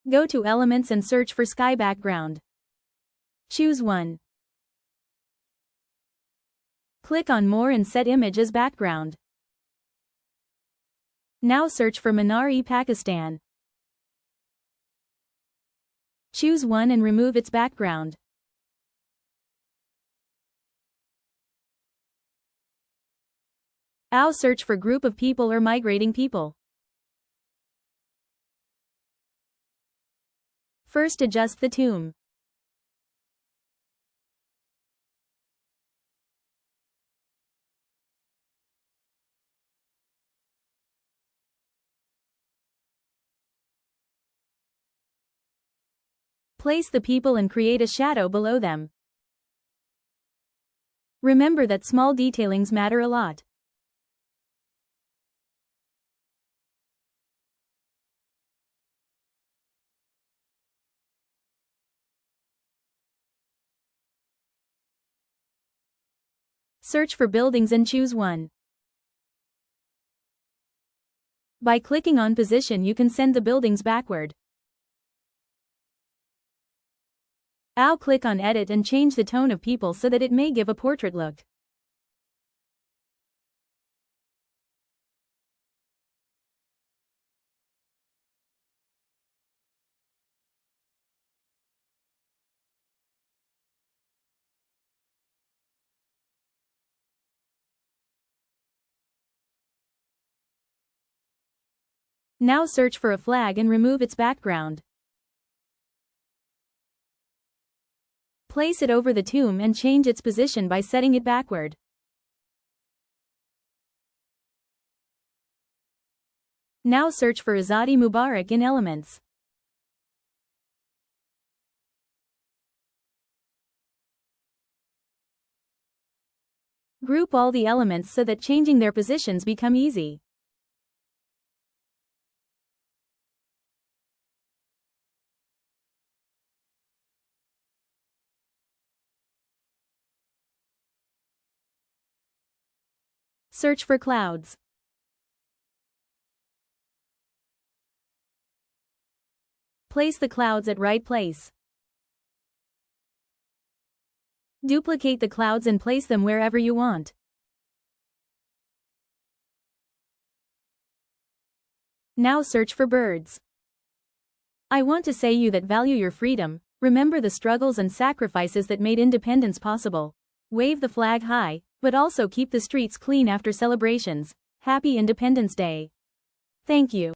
Go to Elements and search for Sky Background. Choose one. Click on More and set Image as background. Now search for Minar-e Pakistan. Choose one and remove its background. Now search for Group of People or Migrating People. First adjust the tomb. Place the people and create a shadow below them. Remember that small detailings matter a lot. Search for buildings and choose one. By clicking on position, you can send the buildings backward. Now click on Edit and change the tone of people so that it may give a portrait look. Now search for a flag and remove its background. Place it over the tomb and change its position by setting it backward. Now search for Azadi Mubarak in Elements. Group all the elements so that changing their positions become easy. Search for clouds. Place the clouds at right place. Duplicate the clouds and place them wherever you want. Now search for birds. I want to say you that value your freedom, remember the struggles and sacrifices that made independence possible. Wave the flag high, but also keep the streets clean after celebrations. Happy Independence Day. Thank you.